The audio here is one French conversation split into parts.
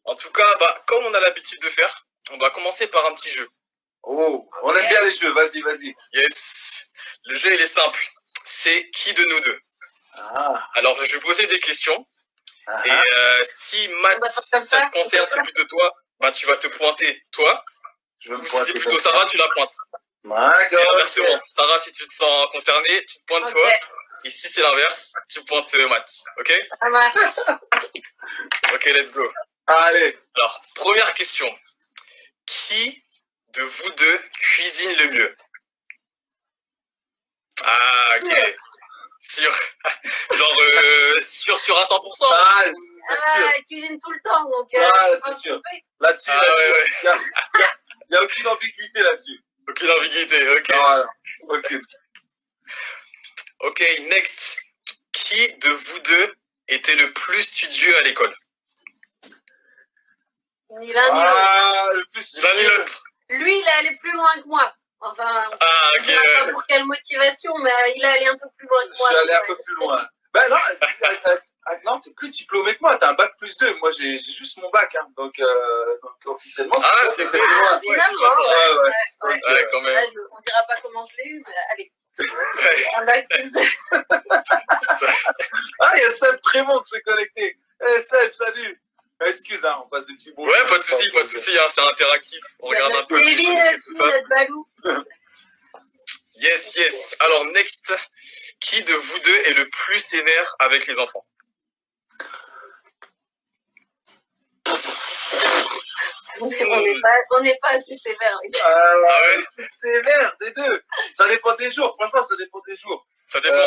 En tout cas, comme on a l'habitude de faire, on va commencer par un petit jeu. Oh, on aime bien les jeux, vas-y. Yes. Le jeu, il est simple. C'est qui de nous deux? Alors, je vais poser des questions. Et si Matt, ça te concerne, c'est plutôt toi, tu vas te pointer toi. Ou si c'est plutôt Sarah, tu la pointes. D'accord. Et inversement, Sarah, si tu te sens concerné, tu te pointes toi. Et si c'est l'inverse, tu pointes Matt. Ok? Ça marche. Ok, let's go. Allez. Alors, première question. Qui de vous deux cuisine le mieux? Ah, ok. Sûr. Genre, sûr à 100%. Ah, c'est sûr. Elle cuisine tout le temps, donc... c'est sûr. Là-dessus, ouais. Il n'y a aucune ambiguïté là-dessus. Aucune ambiguïté, ok. Voilà. Ok. Ok, next. Qui de vous deux était le plus studieux à l'école? Ni l'un ni l'autre. Le plus Ni l'un ni l'autre. Lui, il est allé plus loin que moi. Enfin, on ok. pas pour quelle motivation, mais il est allé un peu plus loin que moi. Je suis allé un peu plus loin. Ben non, non, t'es plus diplômé que moi, t'as un bac plus 2. Moi, j'ai juste mon bac, hein. Donc officiellement, c'est plus vrai. loin. Ouais, quand même. Là, on dira pas comment je l'ai eu, mais allez. Un bac plus 2. Il y a Seb Trémont qui s'est connecté. Seb, salut. Excuse, hein, on passe des petits bons. Ouais, pas de soucis, hein, c'est interactif. On regarde un peu. Kevin aussi, notre balou. Yes. Alors, next. Qui de vous deux est le plus sévère avec les enfants? On n'est pas assez sévère. Sévère, des deux. Ça dépend des jours, franchement, ça dépend des jours. Ça dépend,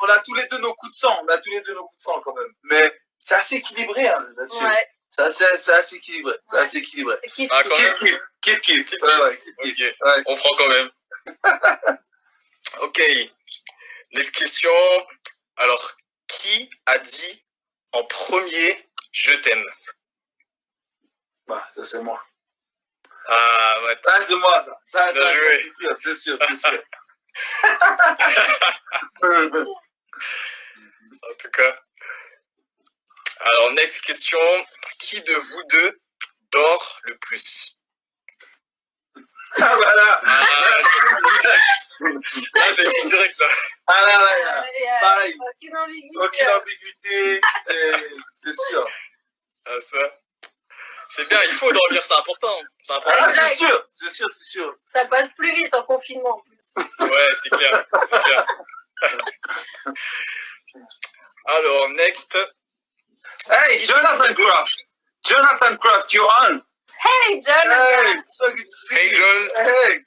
on a tous les deux nos coups de sang, quand même. Mais c'est assez équilibré, hein, là-dessus. Ouais. C'est assez équilibré. C'est assez équilibré. C'est kiff. Kiff. Ouais. On prend quand même. Ok. Next question. Alors, qui a dit en premier « je t'aime » ? Ça c'est moi. Ouais. Ça c'est moi, ça. C'est sûr. En tout cas. Alors, next question. Qui de vous deux dort le plus? Voilà. Là, c'est direct, ça. Pareil. Aucune ambiguïté, c'est sûr. Ça. C'est bien, il faut dormir, c'est important. C'est sûr. Ça passe plus vite en confinement en plus. Ouais, c'est clair. Alors, next. Hey, Jonathan Craft, you're on. Hey, Jonathan. Hey, so good to see you. Hey, John. Hey.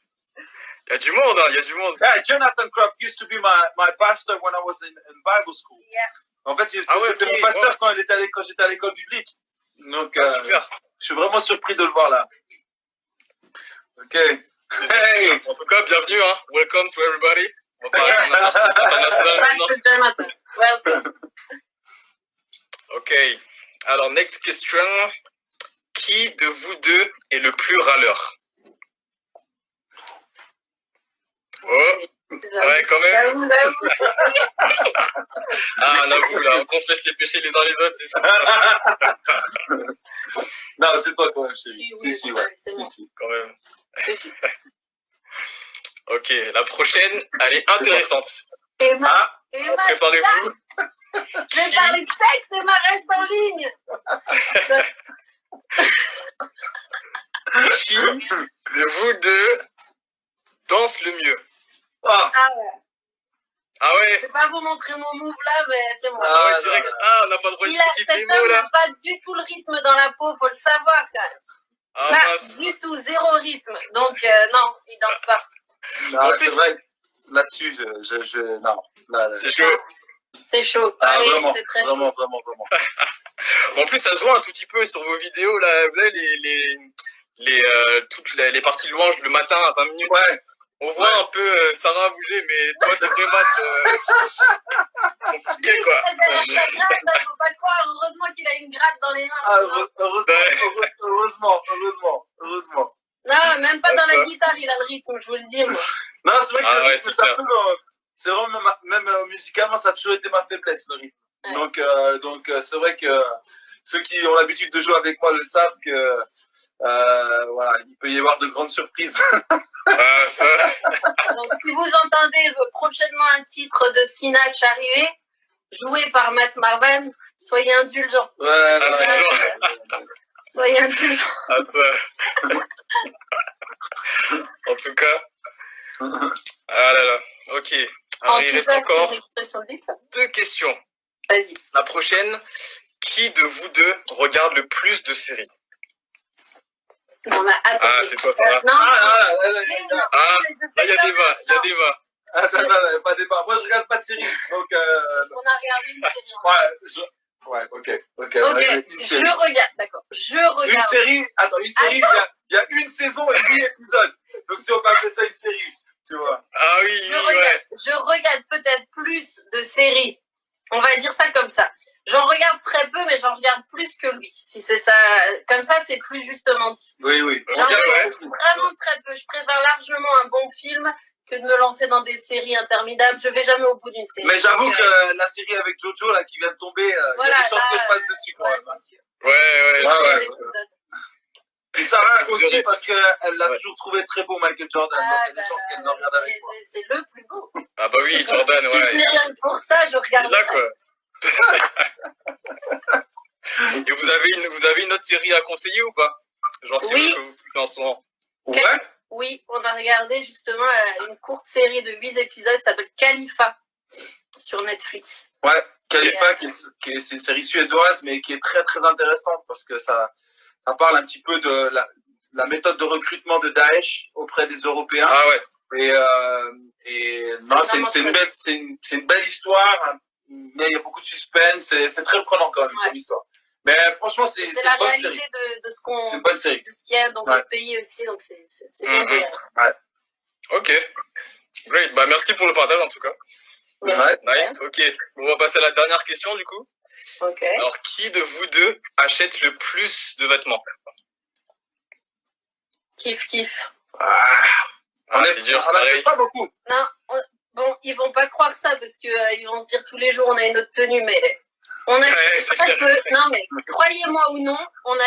Il y a du monde, hein, il y a du monde. Yeah, Jonathan Craft used to be my pastor when I was in Bible school. Yeah. En fait, c'était mon pasteur quand j'étais à l'école biblique. Donc, super. Je suis vraiment surpris de le voir là. Ok. Hey. En tout cas, bienvenue, hein. Welcome to everybody. On parle international maintenant. Pastor Jonathan, welcome. Ok. Alors, next question. Qui de vous deux est le plus râleur? Oh. Ouais, quand même. On avoue, là, on confesse les péchés les uns les autres, c'est ça. Non, c'est toi quand même, chérie. Si, quand même. Ok, la prochaine, elle est intéressante. Emma, préparez-vous. Je vais parler de sexe, Emma, reste en ligne. Qui de vous deux danse le mieux? Ah ouais. Je vais pas vous montrer mon move là, mais c'est moi. Direct. On n'a pas le droit de une petite cet démo homme là. n'a pas du tout le rythme dans la peau, faut le savoir quand même. Mince. Du tout, zéro rythme. Donc non, il danse pas. Non, c'est vrai. Là-dessus, non. C'est chaud. C'est chaud. Allez, vraiment, c'est très vraiment, chaud. vraiment. En plus, ça se voit un tout petit peu sur vos vidéos là, toutes les parties de louange le matin à 20 minutes. Ouais. On voit un peu Sarah bouger, mais toi, c'est vraiment compliqué, quoi. Faut pas croire, heureusement qu'il a une gratte dans les mains. Heureusement. Non, même pas dans la guitare, il a le rythme, je vous le dis, moi. Non, c'est vrai que le rythme, c'est c'est vraiment, même musicalement, ça a toujours été ma faiblesse, le rythme. Ouais. Donc c'est vrai que ceux qui ont l'habitude de jouer avec moi le savent que voilà, il peut y avoir de grandes surprises. Ah, ça. Donc, si vous entendez prochainement un titre de Sinach arriver, joué par Matt Marvan, soyez indulgents. Ouais, Soyez indulgents. Ah, ça. En tout cas. Ah là là. Ok. Alors, il reste encore 2 questions. Vas-y. La prochaine. Qui de vous deux regarde le plus de séries? Non, mais attendez. Ah, c'est toi, Sarah. Non, il y a débat. Il y a débat. Ah, ça va, pas débat. Moi, je regarde pas de séries. Donc, on a regardé une série. Ouais, ok. Ok, je regarde, d'accord. Je regarde. Une série, il y a une saison et 8 épisodes. Donc, si on peut appeler ça une série, tu vois. Ah oui, Je regarde peut-être plus de séries. On va dire ça comme ça. J'en regarde très peu, mais j'en regarde plus que lui. Si c'est ça, comme ça, c'est plus justement dit. Oui. J'en regarde vraiment très peu. Je préfère largement un bon film que de me lancer dans des séries interminables. Je vais jamais au bout d'une série. Mais j'avoue que la série avec Jojo, là, qui vient de tomber, il y a des chances que je passe dessus, quand même. C'est sûr. Ouais. Et Sarah aussi, parce qu'elle l'a toujours trouvé très beau, Michael Jordan. Donc, il y a des chances qu'elle le regarde avec moi. C'est le plus beau. Ah bah oui, Jordan, Si c'est rien que pour ça, je regarde. Là, quoi. Et vous avez une autre série à conseiller ou pas? Genre que vous kiffez en ce moment? Ouais. Oui, on a regardé justement une courte série de 8 épisodes qui s'appelle Khalifa sur Netflix. Ouais, Khalifa, c'est une série suédoise, mais qui est très très intéressante parce que ça parle un petit peu de la méthode de recrutement de Daesh auprès des Européens. Ah ouais. Et non, c'est une belle histoire, mais il y a beaucoup de suspense, c'est très prenant quand même comme histoire. Mais franchement, c'est une bonne série. C'est une bonne série. De ce qu'il y a dans notre pays aussi, donc c'est bien. Ouais. Ok. Great. Bah, merci pour le partage en tout cas. Ouais. Nice. Ok. On va passer à la dernière question du coup. Ok. Alors, qui de vous deux achète le plus de vêtements? Kiff. C'est dur. On n'achète pas beaucoup. Non. Bon, ils vont pas croire ça parce que ils vont se dire tous les jours on a une autre tenue, mais on achète très peu. Non, mais croyez-moi ou non, on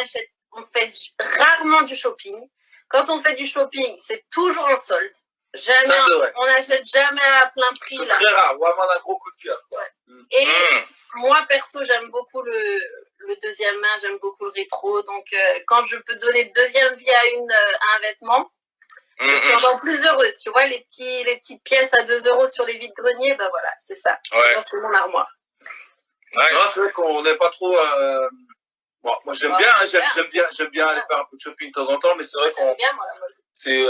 fait rarement du shopping. Quand on fait du shopping, c'est toujours en solde. Jamais, on n'achète jamais à plein prix. C'est très rare, vraiment un gros coup de cœur. Ouais. Et moi, perso, j'aime beaucoup le deuxième main, j'aime beaucoup le rétro. Donc, quand je peux donner deuxième vie à un vêtement, je suis encore plus heureuse. Tu vois, les petites pièces à 2 € sur les vides-greniers, ben voilà, c'est ça. C'est mon armoire. Nice. Non, c'est vrai qu'on n'est pas trop. Bon, moi j'aime bien aller faire un peu de shopping de temps en temps, mais c'est vrai qu'on. C'est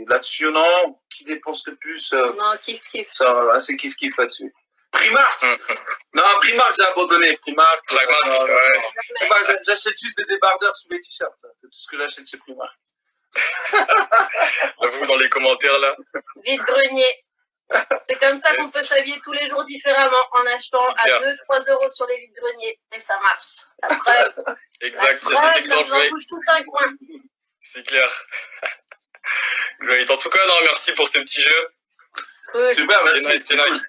là-dessus, non. Qui dépense le plus? Non, kiff. Ça, assez kiff là-dessus. Primark. Non, Primark, j'ai abandonné. Primark, j'achète juste des débardeurs sous les t-shirts. C'est tout ce que j'achète chez Primark. Vous dans les commentaires là. Vide-grenier. C'est comme ça qu'on peut s'habiller tous les jours différemment en achetant à 2-3 € sur les vides-greniers. Et ça marche. Après, exact, c'est des exemples. Ça bouge tous un coin. C'est clair. Great. En tout cas, non, merci pour ce petit jeu. Cool. Super, merci. C'est nice.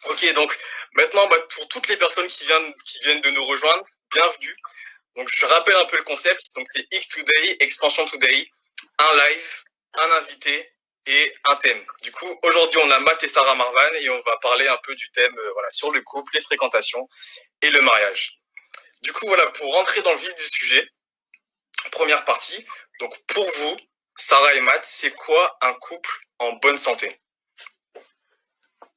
Ok, donc maintenant, pour toutes les personnes qui viennent de nous rejoindre, bienvenue. Donc je rappelle un peu le concept. Donc c'est X Today, Expansion Today, un live, un invité et un thème. Du coup, aujourd'hui, on a Matt et Sarah Marvan et on va parler un peu du thème sur le couple, les fréquentations et le mariage. Du coup, voilà, pour rentrer dans le vif du sujet, première partie. Donc pour vous, Sarah et Matt, c'est quoi un couple en bonne santé?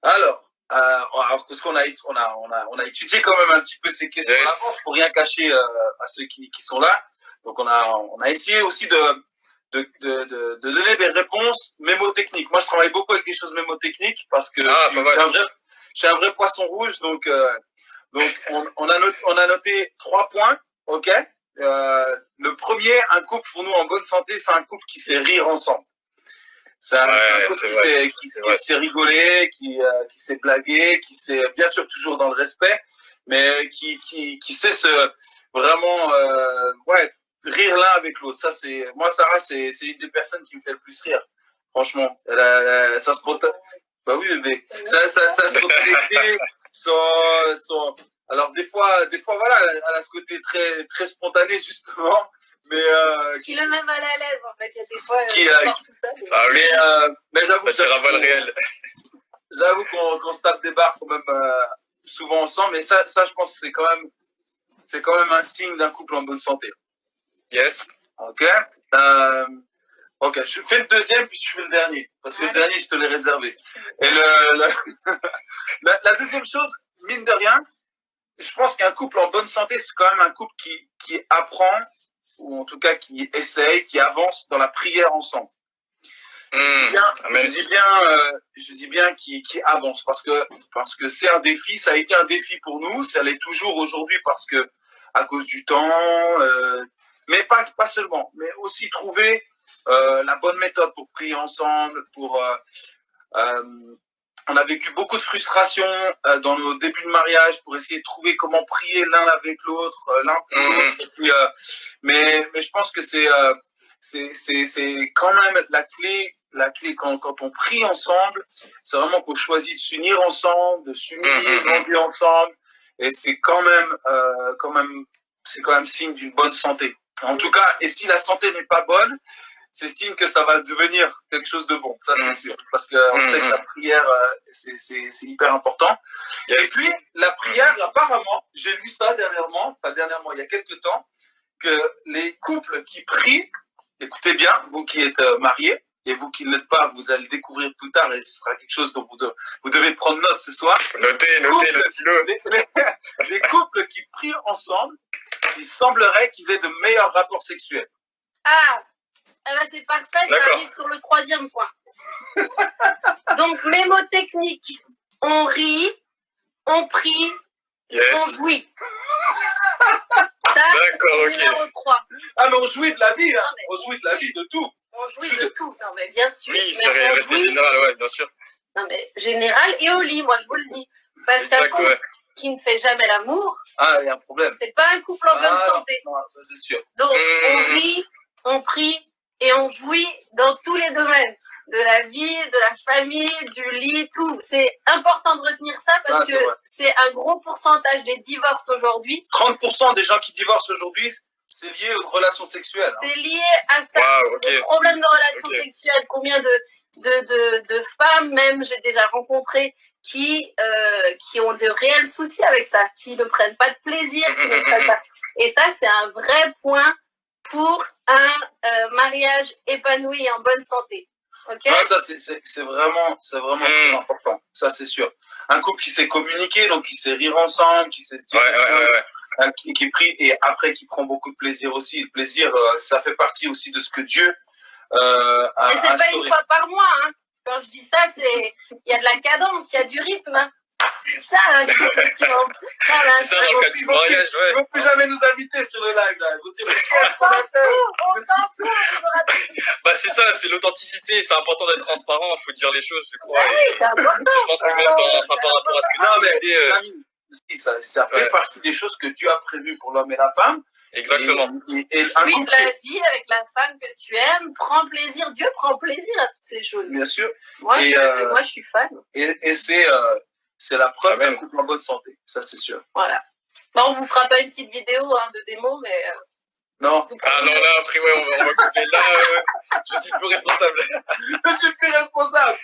Alors, parce qu'on a étudié quand même un petit peu ces questions d'avance pour rien cacher à ceux qui sont là. Donc on a essayé aussi de donner des réponses mémotechniques. Moi, je travaille beaucoup avec des choses mémotechniques parce que je suis un vrai poisson rouge. Donc on a noté 3 points. Ok. Le premier, un couple pour nous en bonne santé, c'est un couple qui sait rire ensemble. C'est un couple qui sait rigoler, qui sait blaguer, qui sait bien sûr toujours dans le respect, mais qui sait vraiment rire l'un avec l'autre. Ça, moi, Sarah, c'est une des personnes qui me fait le plus rire. Franchement, sa spontanéité, sa Alors des fois, voilà, elle a ce côté très, très spontané, justement. Mais, qui le met mal à l'aise, en fait. Il y a des fois, sort tout ça. Mais... Ah oui, mais j'avoue réel. qu'on se tape des barres quand même souvent ensemble. Mais ça, je pense que c'est quand même un signe d'un couple en bonne santé. Yes. Ok. Ok, je fais le deuxième, puis je fais le dernier. Parce que le dernier, je te l'ai réservé. Et la deuxième chose, mine de rien, je pense qu'un couple en bonne santé, c'est quand même un couple qui apprend, ou en tout cas qui essaye, qui avance dans la prière ensemble. Je dis bien qui avance parce que c'est un défi, ça a été un défi pour nous, ça l'est toujours aujourd'hui parce que à cause du temps, mais pas seulement, mais aussi trouver la bonne méthode pour prier ensemble, on a vécu beaucoup de frustration dans nos débuts de mariage pour essayer de trouver comment prier l'un avec l'autre, l'un pour l'autre. Et puis, mais je pense que c'est quand même la clé quand on prie ensemble, c'est vraiment qu'on choisit de s'unir ensemble, de s'humilier devant Dieu ensemble. Et c'est quand même signe d'une bonne santé. En tout cas, et si la santé n'est pas bonne, c'est signe que ça va devenir quelque chose de bon, ça c'est sûr. Parce qu'on sait que la prière, c'est hyper important. Yes. Et puis, la prière, apparemment, j'ai lu ça dernièrement, il y a quelques temps, que les couples qui prient, écoutez bien, vous qui êtes mariés, et vous qui ne l'êtes pas, vous allez le découvrir plus tard, et ce sera quelque chose dont vous devez prendre note ce soir. Notez le stylo. Les couples qui prient ensemble, il semblerait qu'ils aient de meilleurs rapports sexuels. Ah ben c'est parfait, ça arrive sur le troisième point. Donc, mémotechnique. On rit, on prie, on jouit. D'accord, ok. Numéro 3. Ah, mais on jouit de la vie, hein. On jouit de la vie, de tout. On jouit de tout, non mais bien sûr. Oui, c'est resté général, ouais, bien sûr. Non mais général et au lit, moi je vous le dis. Parce qu'un couple qui ne fait jamais l'amour, il y a un problème. C'est pas un couple en bonne santé. Non, ça c'est sûr. Donc, on rit, on prie et on jouit dans tous les domaines. De la vie, de la famille, du lit, tout. C'est important de retenir ça parce que c'est un gros pourcentage des divorces aujourd'hui. 30% des gens qui divorcent aujourd'hui, c'est lié aux relations sexuelles. C'est lié à ça, aux problèmes de relations sexuelles. Combien de femmes, même, j'ai déjà rencontré, qui ont de réels soucis avec ça, qui ne prennent pas de plaisir, qui ne prennent pas... Et ça, c'est un vrai point pour un mariage épanoui et en bonne santé. Okay. Ça, c'est vraiment très important. Ça, c'est sûr. Un couple qui sait communiquer, donc qui sait rire ensemble, qui sait se dire qui prie et après qui prend beaucoup de plaisir aussi. Le plaisir, ça fait partie aussi de ce que Dieu a Mais c'est pas une fois par mois. Hein. Quand je dis ça, il y a de la cadence, il y a du rythme. Hein. C'est ça, hein, c'est ça dans le cas du mariage, ouais. Ils ne vont plus jamais nous inviter sur le live, là. On s'en fout. Bah, c'est ça, c'est l'authenticité. C'est important d'être transparent, il faut dire les choses, je crois. Oui, c'est important. Je pense que même par rapport à ce que tu disais... Ça fait partie des choses que Dieu a prévues pour l'homme et la femme. Exactement. Oui, la vie avec la femme que tu aimes, prends plaisir. Dieu prend plaisir à toutes ces choses. Bien sûr. Moi, je suis fan. Et c'est la preuve d'un couple en bonne santé, ça c'est sûr. Voilà. Bon, on vous fera pas une petite vidéo de démo, mais... Non. Ah non, là, après, on va couper. Là, je suis plus responsable. Je suis plus responsable.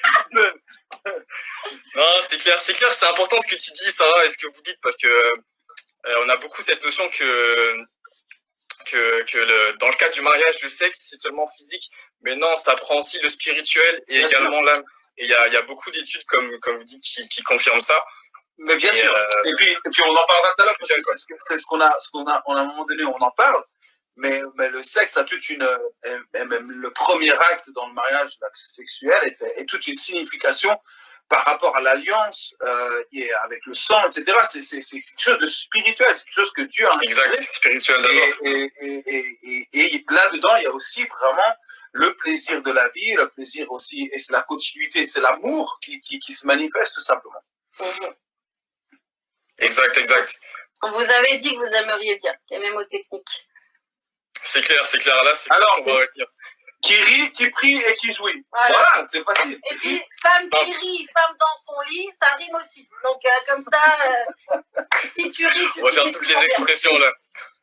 Non, c'est clair, c'est important ce que tu dis, Sarah, et ce que vous dites, parce que on a beaucoup cette notion que dans le cadre du mariage, le sexe, c'est seulement physique, mais non, ça prend aussi le spirituel et également l'âme. Et il y a beaucoup d'études, comme vous dites, qui confirment ça. Mais bien sûr. Et puis on en parlera tout à l'heure, parce que c'est ce qu'on a, à un moment donné, on en parle. Mais le sexe a toute même le premier acte dans le mariage, l'acte sexuel, est toute une signification par rapport à l'alliance avec le sang, etc. C'est quelque chose de spirituel, c'est quelque chose que Dieu a inspiré. Exact, spirituel d'abord. Et là-dedans, il y a aussi vraiment le plaisir de la vie, le plaisir aussi, et c'est la continuité, c'est l'amour qui se manifeste tout simplement. Exact. On vous avait dit que vous aimeriez bien les mémotechniques. C'est clair, là c'est clair qu'on va retenir. Qui rit, qui prie et qui jouit. Voilà, c'est facile. Et puis, femme qui rit, femme dans son lit, ça rime aussi. Donc, comme ça, si tu ris, tu On va faire toutes les expressions là.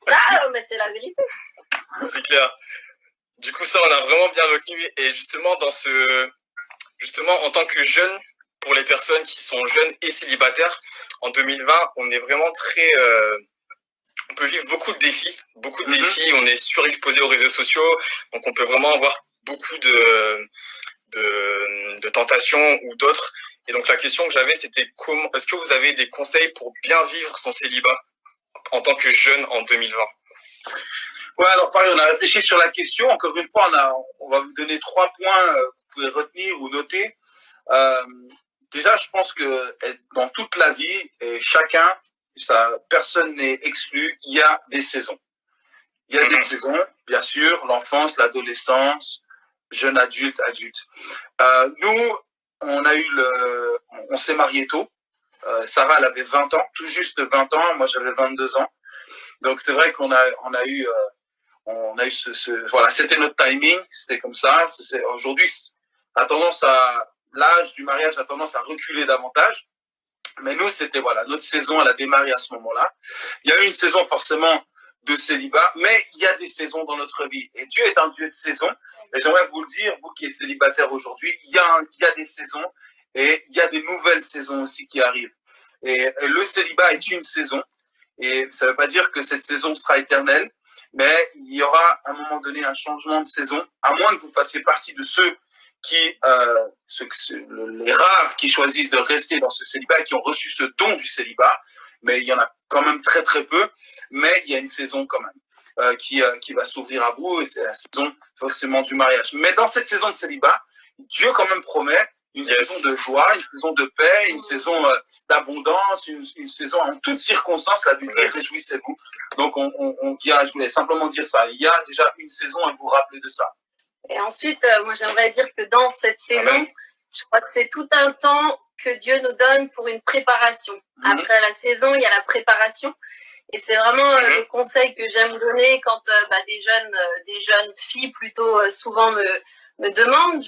Ah, mais c'est la vérité. C'est clair. Du coup, ça, on a vraiment bien retenu. Et justement, justement, en tant que jeune, pour les personnes qui sont jeunes et célibataires, en 2020, on est vraiment on peut vivre beaucoup de défis. Beaucoup de défis. On est surexposé aux réseaux sociaux. Donc, on peut vraiment avoir beaucoup de tentations ou d'autres. Et donc, la question que j'avais, c'était est-ce que vous avez des conseils pour bien vivre son célibat en tant que jeune en 2020? Ouais, alors pareil, on a réfléchi sur la question. Encore une fois, on va vous donner 3 points que vous pouvez retenir ou noter. Déjà, je pense que dans toute la vie, et chacun, personne n'est exclu, il y a des saisons. Il y a des saisons, bien sûr, l'enfance, l'adolescence, jeune adulte, adulte. Nous, on s'est mariés tôt. Sarah, elle avait 20 ans, tout juste 20 ans. Moi, j'avais 22 ans. Donc, c'est vrai qu'on a eu voilà, c'était notre timing, c'était comme ça. Aujourd'hui, l'âge du mariage a tendance à reculer davantage. Mais nous, c'était, voilà, notre saison, elle a démarré à ce moment-là. Il y a eu une saison forcément de célibat, mais il y a des saisons dans notre vie. Et Dieu est un Dieu de saison. Et j'aimerais vous le dire, vous qui êtes célibataire aujourd'hui, il y a des saisons et il y a des nouvelles saisons aussi qui arrivent. Et le célibat est une saison. Et ça ne veut pas dire que cette saison sera éternelle, mais il y aura à un moment donné un changement de saison, à moins que vous fassiez partie de ceux les rares qui choisissent de rester dans ce célibat, qui ont reçu ce don du célibat, mais il y en a quand même très très peu, mais il y a une saison quand même qui va s'ouvrir à vous, et c'est la saison forcément du mariage. Mais dans cette saison de célibat, Dieu quand même promet une saison de joie, une saison de paix, une saison d'abondance, une saison en toutes circonstances, la Bible dit, réjouissez-vous. Donc je voulais simplement dire ça, il y a déjà une saison et vous rappelez de ça. Et ensuite, moi j'aimerais dire que dans cette saison, je crois que c'est tout un temps que Dieu nous donne pour une préparation. Après la saison, il y a la préparation. Et c'est vraiment le conseil que j'aime donner quand des jeunes filles plutôt souvent me demandent.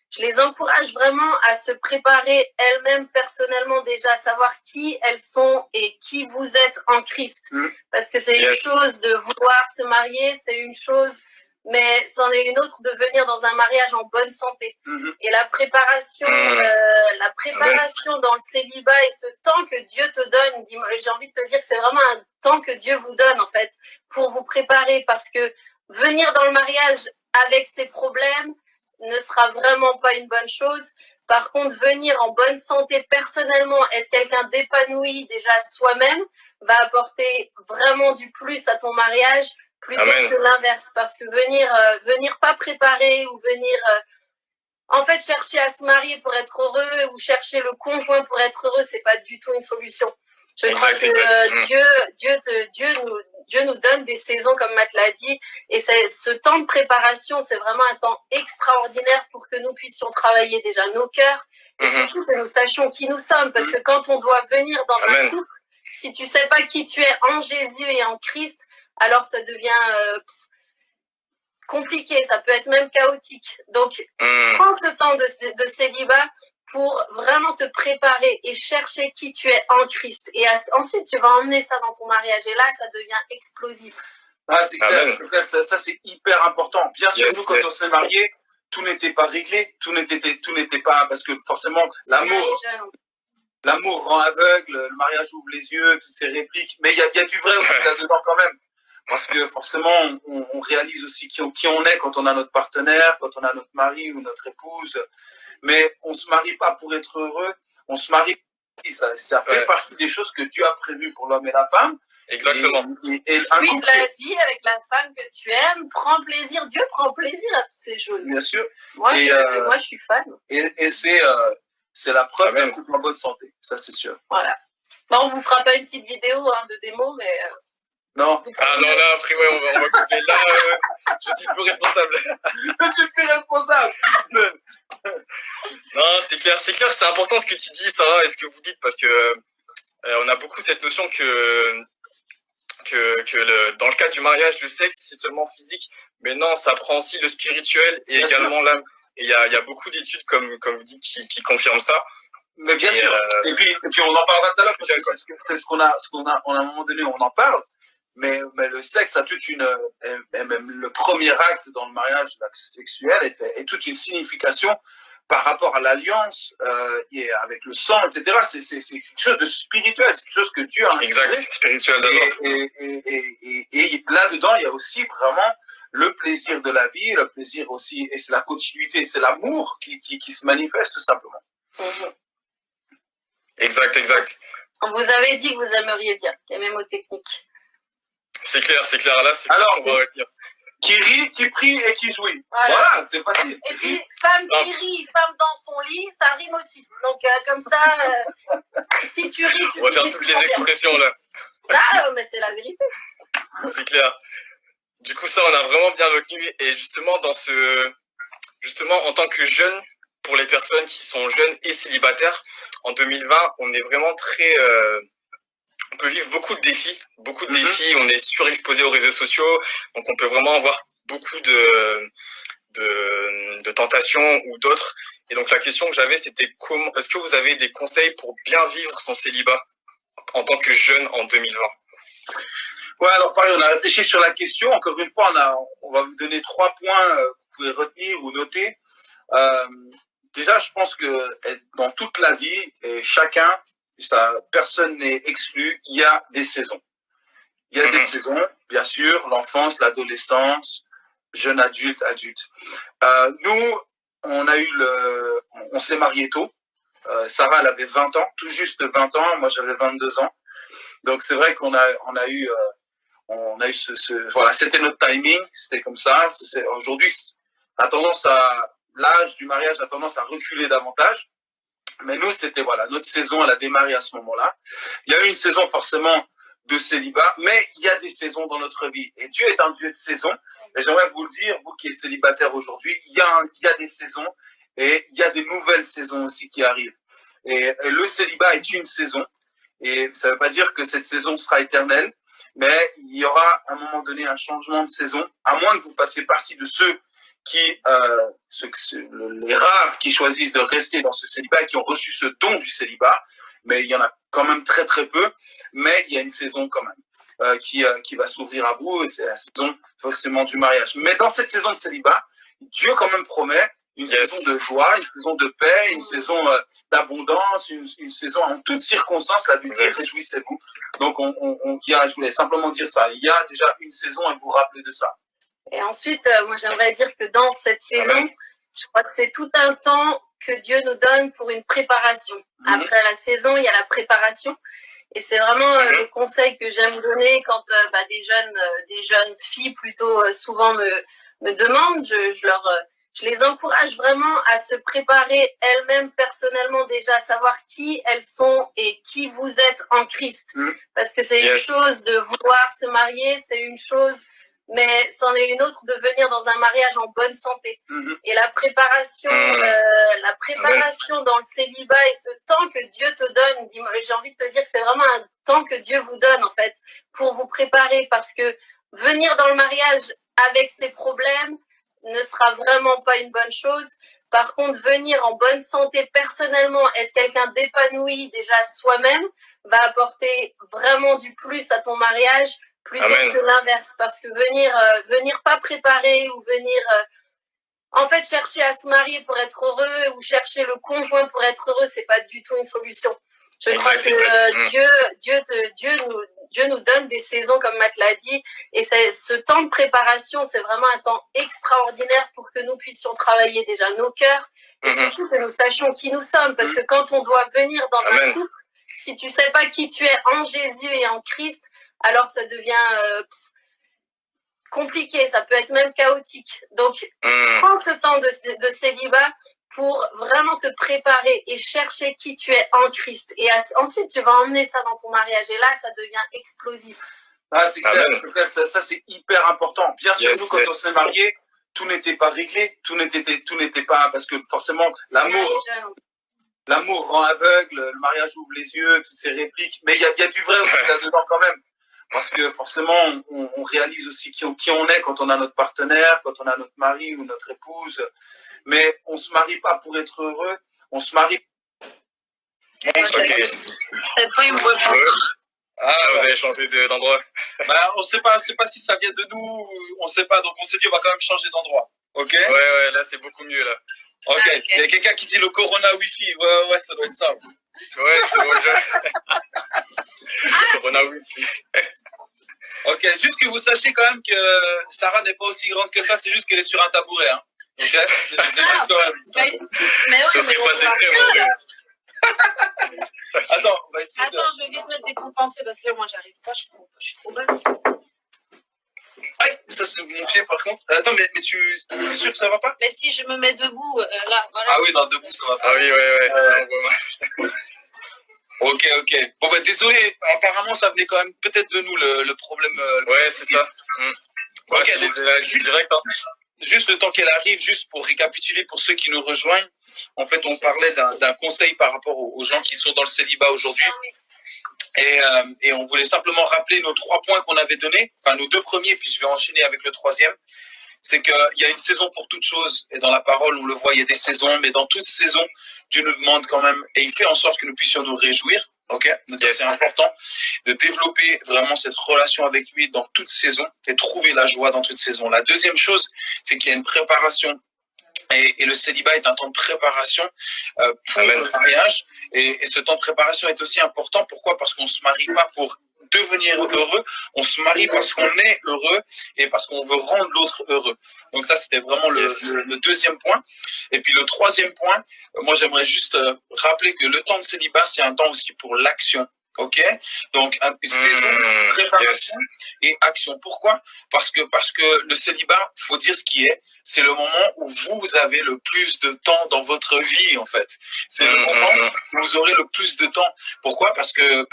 Je les encourage vraiment à se préparer elles-mêmes personnellement déjà, à savoir qui elles sont et qui vous êtes en Christ. Parce que c'est une chose de vouloir se marier, c'est une chose, mais c'en est une autre de venir dans un mariage en bonne santé. Et la préparation dans le célibat et ce temps que Dieu te donne, j'ai envie de te dire que c'est vraiment un temps que Dieu vous donne en fait pour vous préparer, parce que venir dans le mariage avec ses problèmes ne sera vraiment pas une bonne chose. Par contre, venir en bonne santé personnellement, être quelqu'un d'épanoui déjà soi-même, va apporter vraiment du plus à ton mariage plutôt que l'inverse. Parce que venir pas préparé ou venir en fait chercher à se marier pour être heureux ou chercher le conjoint pour être heureux, c'est pas du tout une solution. Je crois que Dieu nous donne des saisons, comme Matt l'a dit, et ce temps de préparation, c'est vraiment un temps extraordinaire pour que nous puissions travailler déjà nos cœurs, et surtout que nous sachions qui nous sommes, parce que quand on doit venir dans un couple, si tu sais pas qui tu es en Jésus et en Christ, alors ça devient compliqué, ça peut être même chaotique. Donc, prends ce temps de célibat pour vraiment te préparer et chercher qui tu es en Christ. Et ensuite, tu vas emmener ça dans ton mariage. Et là, ça devient explosif. Ah, c'est clair, ça c'est hyper important. Bien sûr, nous, quand on s'est mariés, tout n'était pas réglé, tout n'était pas... Parce que forcément, l'amour rend aveugle, le mariage ouvre les yeux, toutes ces répliques. Mais il y a du vrai aussi là-dedans quand même. Parce que forcément, on réalise aussi qui on est quand on a notre partenaire, quand on a notre mari ou notre épouse. Mais on ne se marie pas pour être heureux, on se marie, ça fait partie des choses que Dieu a prévues pour l'homme et la femme. Exactement. Oui, la vie avec la femme que tu aimes, prends plaisir, Dieu prend plaisir à toutes ces choses. Bien sûr. Moi, je suis fan. Et c'est la preuve d'un couple en bonne santé, ça c'est sûr. Voilà. Bon, on vous fera pas une petite vidéo de démo, mais... Non. Ah non, là, après, on va couper. Là, je suis plus responsable. Je suis plus responsable. Non, c'est clair, c'est important ce que tu dis, Sarah, et ce que vous dites, parce que on a beaucoup cette notion que dans le cadre du mariage, le sexe, c'est seulement physique, mais non, ça prend aussi le spirituel et bien également l'âme. Et il y a beaucoup d'études, comme vous dites, qui confirment ça. Mais bien sûr. Et puis on en parlera tout à l'heure, parce que c'est ce qu'on a, à un moment donné, on en parle. Mais le sexe a toute une, et même le premier acte dans le mariage, l'acte sexuel, est toute une signification par rapport à l'alliance et avec le sang, etc. C'est quelque chose de spirituel, c'est quelque chose que Dieu a inspiré. Exact, spirituel d'abord. Et là-dedans, il y a aussi vraiment le plaisir de la vie, le plaisir aussi, et c'est la continuité, c'est l'amour qui se manifeste tout simplement. Exact. Vous avez dit que vous aimeriez bien les mémotechniques. C'est clair. Là, c'est clair qu'on va retenir. Qui rit, qui prie et qui jouit. Voilà, c'est facile. Et puis, femme qui rit, femme dans son lit, ça rime aussi. Donc, comme ça, si tu ris, tu on va faire toutes les expressions, là. Ah, mais c'est la vérité. C'est clair. Du coup, ça, on a vraiment bien retenu. Et justement, en tant que jeune, pour les personnes qui sont jeunes et célibataires, en 2020, on est vraiment on peut vivre beaucoup de défis. On est surexposé aux réseaux sociaux, donc on peut vraiment avoir beaucoup de tentations ou d'autres. Et donc la question que j'avais, c'était est-ce que vous avez des conseils pour bien vivre son célibat en tant que jeune en 2020? Ouais, alors pareil, on a réfléchi sur la question. Encore une fois, on va vous donner 3 points que vous pouvez retenir ou noter. Déjà, je pense que dans toute la vie, et personne n'est exclu, il y a des saisons. Il y a des saisons, bien sûr, l'enfance, l'adolescence, jeune adulte. Nous, on s'est mariés tôt. Sarah, elle avait 20 ans, tout juste 20 ans. Moi, j'avais 22 ans. Donc, c'est vrai qu'on a eu voilà, c'était notre timing, c'était comme ça. Aujourd'hui, l'âge du mariage a tendance à reculer davantage. Mais nous, c'était, voilà, notre saison, elle a démarré à ce moment-là. Il y a eu une saison forcément de célibat, mais il y a des saisons dans notre vie. Et Dieu est un Dieu de saison. Et j'aimerais vous le dire, vous qui êtes célibataire aujourd'hui, il y a des saisons et il y a des nouvelles saisons aussi qui arrivent. Et le célibat est une saison. Et ça ne veut pas dire que cette saison sera éternelle, mais il y aura à un moment donné un changement de saison, à moins que vous fassiez partie de ceux les rares qui choisissent de rester dans ce célibat et qui ont reçu ce don du célibat, mais il y en a quand même très très peu, mais il y a une saison quand même qui va s'ouvrir à vous, et c'est la saison forcément du mariage. Mais dans cette saison de célibat, Dieu quand même promet une saison de joie, une saison de paix, une saison d'abondance, une saison en toutes circonstances, la Bible dit réjouissez-vous. Donc je voulais simplement dire ça, il y a déjà une saison et vous rappelez de ça. Et ensuite, moi j'aimerais dire que dans cette saison, je crois que c'est tout un temps que Dieu nous donne pour une préparation. Après la saison, il y a la préparation. Et c'est vraiment le conseil que j'aime donner quand des jeunes filles plutôt souvent me demandent. Je les encourage vraiment à se préparer elles-mêmes personnellement déjà, à savoir qui elles sont et qui vous êtes en Christ. Parce que c'est une chose de vouloir se marier, c'est une chose, mais c'en est une autre de venir dans un mariage en bonne santé. Et la préparation dans le célibat et ce temps que Dieu te donne, j'ai envie de te dire que c'est vraiment un temps que Dieu vous donne en fait pour vous préparer, parce que venir dans le mariage avec ses problèmes ne sera vraiment pas une bonne chose. Par contre, venir en bonne santé personnellement, être quelqu'un d'épanoui déjà soi-même, va apporter vraiment du plus à ton mariage plutôt que l'inverse. Parce que venir pas préparé ou venir en fait chercher à se marier pour être heureux ou chercher le conjoint pour être heureux, c'est pas du tout une solution. Je crois que Dieu nous donne des saisons, comme Matt l'a dit, et ce temps de préparation, c'est vraiment un temps extraordinaire pour que nous puissions travailler déjà nos cœurs et surtout que nous sachions qui nous sommes. Parce que quand on doit venir dans un couple, si tu sais pas qui tu es en Jésus et en Christ, alors ça devient compliqué, ça peut être même chaotique. Donc, prends ce temps de célibat pour vraiment te préparer et chercher qui tu es en Christ. Et ensuite, tu vas emmener ça dans ton mariage. Et là, ça devient explosif. Ah, c'est clair, ça c'est hyper important. Bien sûr, nous, quand on s'est mariés, tout n'était pas réglé, tout n'était pas... Parce que forcément, l'amour rend aveugle, le mariage ouvre les yeux, toutes ces répliques. Mais il y a du vrai aussi là-dedans quand même. parce que forcément, on réalise aussi qui on est quand on a notre partenaire, quand on a notre mari ou notre épouse. Mais on se marie pas pour être heureux, on se marie. Cette fois, il me voit pas. Vous avez changé d'endroit. On sait pas si ça vient de nous, on sait pas, donc on s'est dit on va quand même changer d'endroit. Ok. Ouais, là c'est beaucoup mieux là. Ok. Il y a quelqu'un qui dit le Corona Wi-Fi. Ouais, ça doit être ça. Ouais, c'est bon, le Corona Wi-Fi. Ok, juste que vous sachiez quand même que Sarah n'est pas aussi grande que ça, c'est juste qu'elle est sur un tabouret. Hein. Ok, c'est juste quand même. Mais ça serait pas secret, moi. Attends, on va essayer. Attends, je vais vite me décompenser parce que là, moi, j'arrive pas, je suis trop basse. Aïe, ça c'est mon pied par contre. Attends, mais tu es sûr que ça va pas? Mais si je me mets debout, là, voilà. Ah oui, non, debout ça va pas. Ah oui, ouais. Ok. Bon, bah désolé, apparemment ça venait quand même peut-être de nous le problème. Ouais, c'est ça. Ok, direct. Hein. Juste le temps qu'elle arrive, juste pour récapituler pour ceux qui nous rejoignent. En fait, on parlait d'un conseil par rapport aux gens qui sont dans le célibat aujourd'hui. Et on voulait simplement rappeler nos 3 points qu'on avait donnés, enfin nos 2 premiers, puis je vais enchaîner avec le 3e. C'est qu'il y a une saison pour toute chose, et dans la parole, on le voit, il y a des saisons, mais dans toute saison, Dieu nous demande quand même, et il fait en sorte que nous puissions nous réjouir, ok? Donc c'est important de développer vraiment cette relation avec lui dans toute saison, et trouver la joie dans toute saison. La deuxième chose, c'est qu'il y a une préparation. Et le célibat est un temps de préparation pour le mariage. Et ce temps de préparation est aussi important. Pourquoi? Parce qu'on ne se marie pas pour devenir heureux. On se marie parce qu'on est heureux et parce qu'on veut rendre l'autre heureux. Donc ça, c'était vraiment le 2e point. Et puis le 3e point, moi, j'aimerais juste rappeler que le temps de célibat, c'est un temps aussi pour l'action. Ok, donc une saison de préparation et action. Pourquoi? Parce que le célibat, faut dire ce qui est, c'est le moment où vous avez le plus de temps dans votre vie en fait. C'est le moment où vous aurez le plus de temps. Pourquoi? Parce que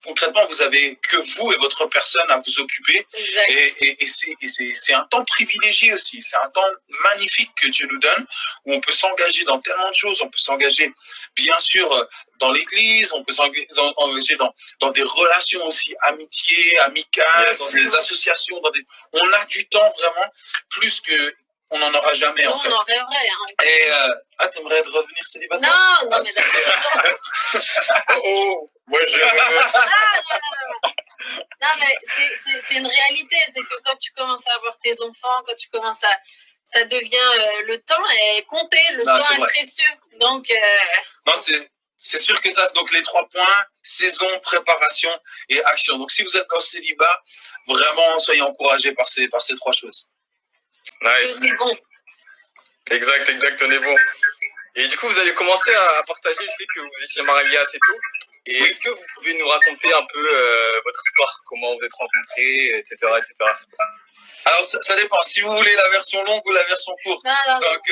concrètement, vous avez que vous et votre personne à vous occuper. Et c'est un temps privilégié aussi. C'est un temps magnifique que Dieu nous donne, où on peut s'engager dans tellement de choses. On peut s'engager, bien sûr, dans l'église, on peut s'engager dans des relations aussi amicales, dans des associations. On a du temps vraiment plus que... On n'en aura jamais, en fait. On en rêverait. Hein. Et, t'aimerais redevenir célibataire? Non, mais d'accord. Moi, je... Non, mais c'est une réalité. C'est que quand tu commences à avoir tes enfants, quand tu commences à... Ça devient... le temps est compté, le temps est précieux. Donc... Non, c'est sûr que ça, donc les 3 points, saison, préparation et action. Donc si vous êtes dans le célibat, vraiment, soyez encouragés par ces 3 choses. Nice. C'est bon. Exact, on est bon. Et du coup, vous avez commencé à partager le fait que vous étiez mariés assez tôt. Et est-ce que vous pouvez nous raconter un peu votre histoire, comment vous êtes rencontrés, etc. Alors, ça dépend. Si vous voulez la version longue ou la version courte. Donc,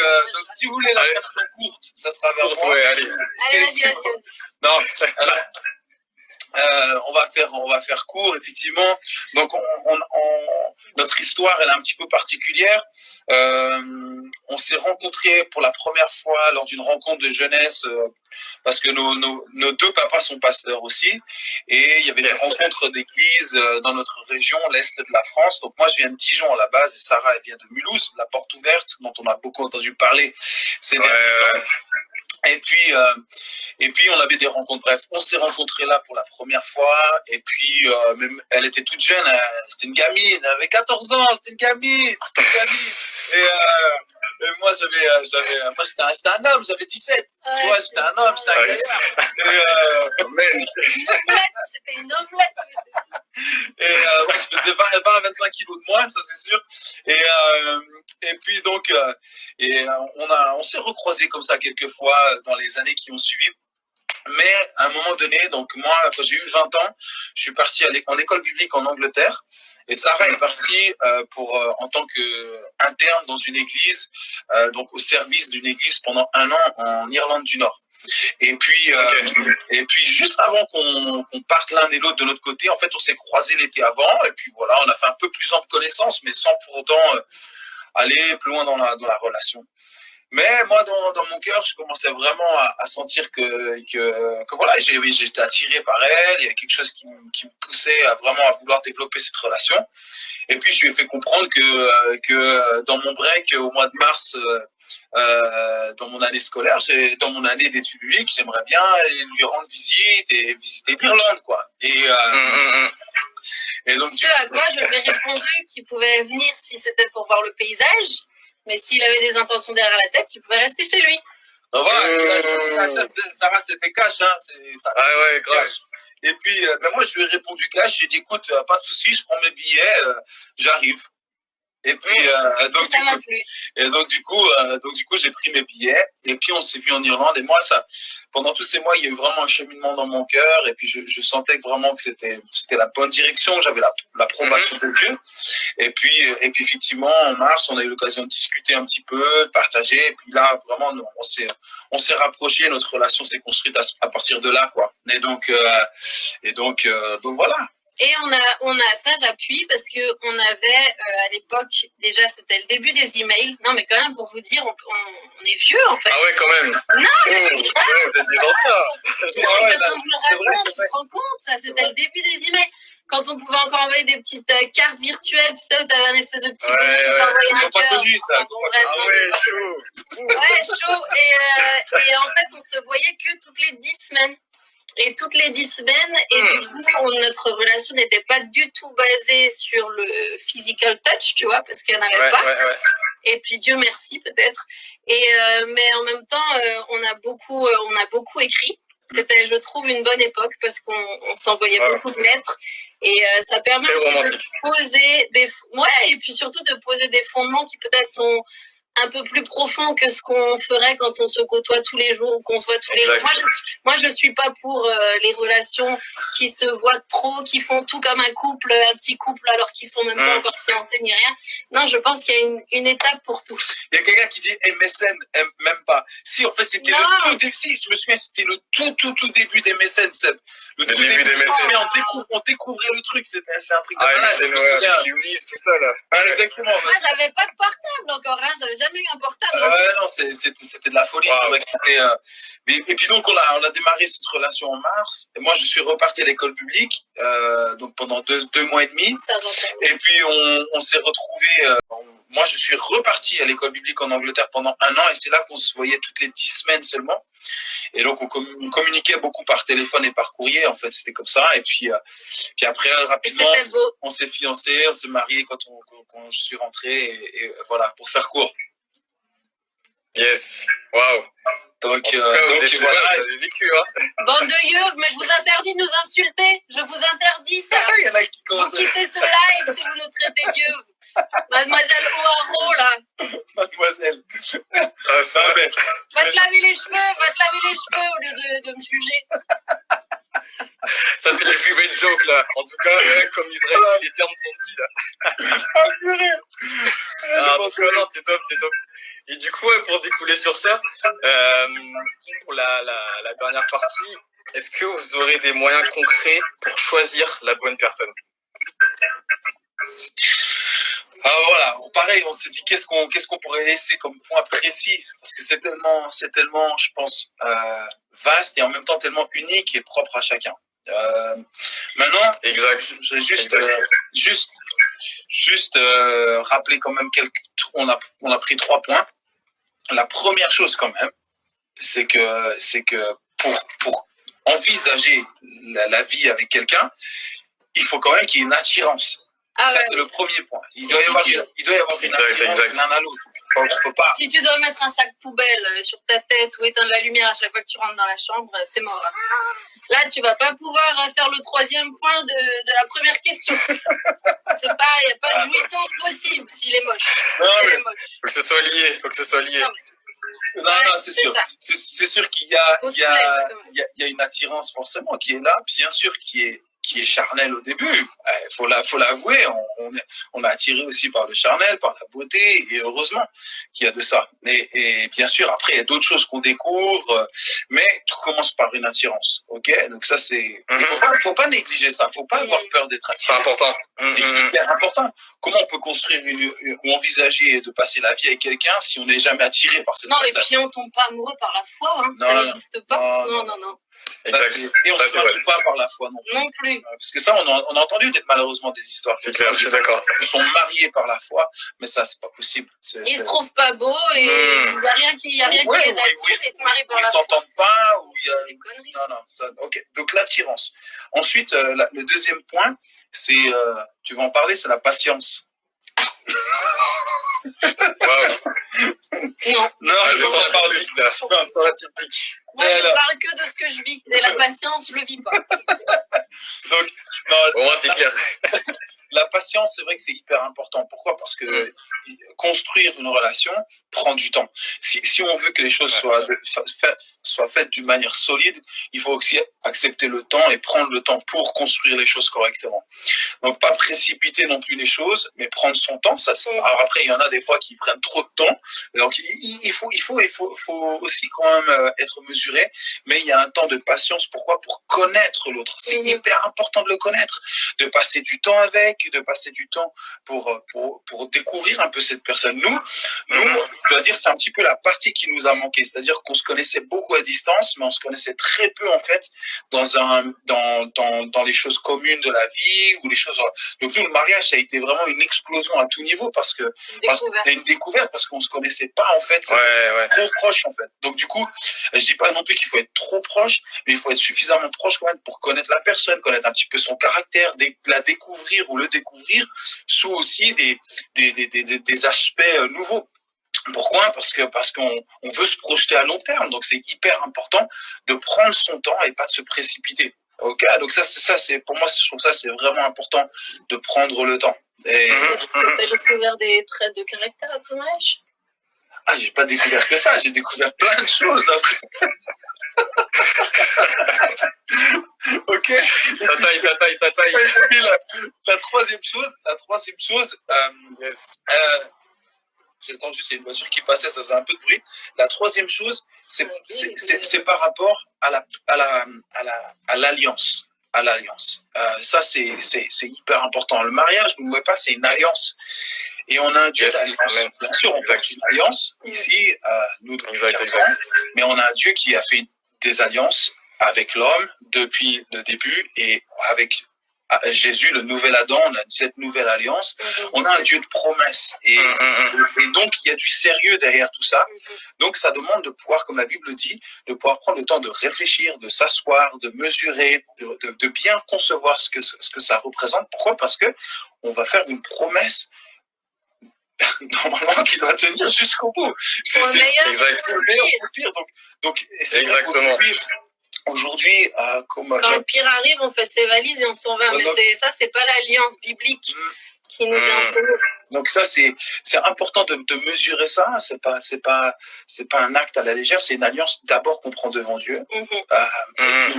si vous voulez la version courte, ça sera vers moi. Ouais, allez. Vas-y. Non, alors, on va faire court, effectivement. Donc, notre histoire, elle est un petit peu particulière. On s'est rencontrés pour la première fois lors d'une rencontre de jeunesse, parce que nos 2 papas sont pasteurs aussi. Et il y avait des rencontres d'église dans notre région, l'Est de la France. Donc, moi, je viens de Dijon à la base et Sarah, elle vient de Mulhouse, la porte ouverte, dont on a beaucoup entendu parler ces derniers temps. Et puis, on avait des rencontres. Bref, on s'est rencontrés là pour la première fois. Et puis, même, elle était toute jeune. C'était une gamine. Elle avait 14 ans. C'était une gamine. Et moi, j'étais un homme. J'avais 17. Tu vois, j'étais un homme. J'étais un gaillard. C'était une omelette. Et je faisais 20 à 25 kilos de moins, ça c'est sûr. Et puis donc, on s'est recroisés comme ça quelques fois dans les années qui ont suivi. Mais à un moment donné, donc moi, quand j'ai eu 20 ans, je suis parti en école biblique en Angleterre. Et Sarah est partie en tant qu'interne dans une église, donc au service d'une église pendant 1 an en Irlande du Nord. Et puis juste avant qu'on parte l'un et l'autre de notre côté, en fait, on s'est croisés l'été avant. Et puis voilà, on a fait un peu plus ample connaissance, mais sans pour autant aller plus loin dans la relation. Mais moi, dans mon cœur, je commençais vraiment à sentir que voilà, j'étais attiré par elle. Il y a quelque chose qui me poussait à vouloir développer cette relation. Et puis, je lui ai fait comprendre que dans mon break au mois de mars, dans mon année scolaire, dans mon année d'études publiques, j'aimerais bien lui rendre visite et visiter l'Irlande, quoi. Et donc, à quoi je lui ai répondu qu'il pouvait venir si c'était pour voir le paysage, mais s'il avait des intentions derrière la tête, il pouvait rester chez lui. Donc voilà, Sarah, c'était cash, hein. Ouais, grave. Et puis, moi, je lui ai répondu cash. J'ai dit, écoute, pas de souci, je prends mes billets, j'arrive. Et puis, ça m'a plu. Et donc du coup, j'ai pris mes billets. Et puis, on s'est vu en Irlande. Et moi, pendant tous ces mois, il y a eu vraiment un cheminement dans mon cœur. Et puis, je sentais vraiment que c'était la bonne direction. J'avais l'approbation de Dieu. Et puis, effectivement, en mars, on a eu l'occasion de discuter un petit peu, de partager. Et puis là, vraiment, on s'est rapprochés. Notre relation s'est construite à partir de là, quoi. Et donc voilà. Et on a ça, j'appuie, parce qu'on avait, à l'époque, déjà, c'était le début des emails. Non, mais quand même, pour vous dire, on est vieux, en fait. Ah ouais, quand même. Non, mais c'est vrai. Vous êtes des anciens. Non, mais quand on me le raconte, tu te rends compte, ça, c'était le début des emails. Quand on pouvait encore envoyer des petites cartes virtuelles, tu sais, où t'avais un espèce de petit bonhomme qui envoyait un cœur. Pas connu, ça. Ah ouais, chaud. Ouais, chaud. Et en fait, on se voyait que toutes les 10 semaines. Et toutes les 10 semaines, et du coup, notre relation n'était pas du tout basée sur le physical touch, tu vois, parce qu'il n'y en avait pas. Ouais. Et puis Dieu merci peut-être. Mais en même temps, on a beaucoup écrit. C'était, je trouve, une bonne époque parce qu'on s'envoyait beaucoup de lettres. Et ça permet aussi de poser et puis surtout de poser des fondements qui peut-être sont un peu plus profond que ce qu'on ferait quand on se côtoie tous les jours ou qu'on se voit tous les jours. Moi, je suis pas pour les relations qui se voient trop, qui font tout comme un couple, un petit couple, alors qu'ils sont même pas encore fiancés ni rien. Non, je pense qu'il y a une étape pour tout. Il y a quelqu'un qui dit MSN, même pas. Si, en fait, c'était le tout début. Si, je me souviens, c'était le tout début des MSN, Seb. Le tout début des MSN. Mais on découvrait le truc, c'est un truc de malade. Je me souviens. Unis, tout ça, là. Exactement. Moi, j'avais pas de portable encore, hein. J'avais jamais eu un portable. Non, c'était de la folie. C'est vrai que c'était. Et puis donc, on a démarré cette relation en mars. Et moi, je suis reparti à l'école publique, donc pendant deux mois et demi. Et puis, on s'est retrouvés. Moi, je suis reparti à l'école biblique en Angleterre pendant 1 an. Et c'est là qu'on se voyait toutes les 10 semaines seulement. Et donc, on communiquait beaucoup par téléphone et par courrier. En fait, c'était comme ça. Et puis après, rapidement, on s'est fiancés, on s'est mariés quand je suis rentré. Et voilà, pour faire court. Yes, waouh. Donc, vous avez vécu, hein. Bande de yeux, mais je vous interdis de nous insulter. Je vous interdis ça. Il y en a qui vous quittez ce live si vous nous traitez yeux. Mademoiselle O'Haro, là. Mademoiselle. Ah, ça, mais... Va te laver les cheveux au lieu de me juger. Ça, c'est les plus belles jokes, là. En tout cas, comme Israël dit, les termes sont dits, là. En tout cas, non, c'est top. Et du coup, pour découler sur ça, pour la dernière partie, est-ce que vous aurez des moyens concrets pour choisir la bonne personne? Voilà, pareil, on s'est dit qu'est-ce qu'on pourrait laisser comme point précis, parce que c'est tellement, je pense, vaste et en même temps tellement unique et propre à chacun. Maintenant, exact. Je vais juste rappeler quand même on a pris 3 points. La première chose quand même, c'est que pour envisager la vie avec quelqu'un, il faut quand même qu'il y ait une attirance. C'est le premier point. Il doit y avoir une attirance l'un à l'autre. On peut pas. Si tu dois mettre un sac poubelle sur ta tête ou éteindre la lumière à chaque fois que tu rentres dans la chambre, c'est mort. Là, tu vas pas pouvoir faire le 3e point de la première question. Il n'y a pas de jouissance possible s'il est moche. Faut que ce soit lié. Non, c'est sûr. C'est sûr qu'il y a une attirance forcément qui est là, bien sûr qui est qui est charnel au début. Faut l'avouer, on est attiré aussi par le charnel, par la beauté, et heureusement qu'il y a de ça. Et bien sûr, après, il y a d'autres choses qu'on découvre, mais tout commence par une attirance. Ok, donc ça c'est. Faut pas négliger ça. Faut pas avoir peur d'être attiré. C'est important. C'est hyper important. Comment on peut construire ou envisager de passer la vie avec quelqu'un si on n'est jamais attiré par cette personne? Non, et puis on tombe pas amoureux par la foi, hein. Ça n'existe pas. Non. Exact. Et on ne se marie pas par la foi non plus. Non plus. Parce que ça, on a entendu malheureusement des histoires. C'est clair, je suis d'accord. Ils sont mariés par la foi, mais ça, c'est pas possible. Ils se trouvent pas beaux et il n'y a rien qui les attire et ils se marient par la foi. Ils s'entendent pas. C'est des conneries. Non, ça, ok. Donc l'attirance. Ensuite, le deuxième point, c'est, tu vas en parler, c'est la patience. Non, je sens la part pique là. Non, je sens la petite pique. Moi, je parle que de ce que je vis. Et la patience, je le vis pas. Donc, au moins, c'est clair. La patience, c'est vrai que c'est hyper important. Pourquoi? Parce que construire une relation prend du temps. Si on veut que les choses soient faites d'une manière solide, il faut aussi accepter le temps et prendre le temps pour construire les choses correctement. Donc, pas précipiter non plus les choses, mais prendre son temps. Alors après, il y en a des fois qui prennent trop de temps. Donc, il faut aussi quand même être mesuré. Mais il y a un temps de patience. Pourquoi? Pour connaître l'autre. C'est hyper important de le connaître, de passer du temps avec, de passer du temps pour découvrir un peu cette personne. Nous, je dois dire, c'est un petit peu la partie qui nous a manqué. C'est-à-dire qu'on se connaissait beaucoup à distance, mais on se connaissait très peu, en fait, dans les choses communes de la vie ou les choses. Donc, nous, le mariage, ça a été vraiment une explosion à tout niveau parce que une découverte parce qu'on se connaissait pas, en fait, trop proche, en fait. Donc, du coup, je dis pas non plus qu'il faut être trop proche, mais il faut être suffisamment proche quand même pour connaître la personne, connaître un petit peu son caractère, la découvrir ou le découvrir sous aussi des aspects nouveaux. Pourquoi? Parce qu'on veut se projeter à long terme. Donc, c'est hyper important de prendre son temps et pas de se précipiter. Ok? Donc, c'est, pour moi, je trouve ça, c'est vraiment important de prendre le temps. Et... T'as découvert des traits de caractère après le mariage? Ah, j'ai pas découvert que ça. J'ai découvert plein de choses après. Ok. Ça taille. La troisième chose, j'entends juste, il y a une voiture qui passait, ça faisait un peu de bruit. La troisième chose, c'est par rapport à l'alliance. Ça, c'est hyper important. Le mariage, n'oubliez pas, c'est une alliance. Et on a un Dieu d'alliance. Bien sûr, on fait une alliance ici, nous, mais on a un Dieu qui a fait des alliances avec l'homme depuis le début et avec Jésus, le nouvel Adam, on a cette nouvelle alliance. On a un Dieu de promesses. Et donc, il y a du sérieux derrière tout ça. Donc, ça demande de pouvoir, comme la Bible dit, de pouvoir prendre le temps de réfléchir, de s'asseoir, de mesurer, de bien concevoir ce que ça représente. Pourquoi? Parce que on va faire une promesse normalement qui doit tenir jusqu'au bout. C'est le meilleur pour le pire. Donc c'est exactement. Aujourd'hui, quand le pire arrive, on fait ses valises et on s'en va. Mais c'est pas l'alliance biblique qui nous est enseignée. Donc ça, c'est important de mesurer ça. C'est pas un acte à la légère. C'est une alliance d'abord qu'on prend devant Dieu.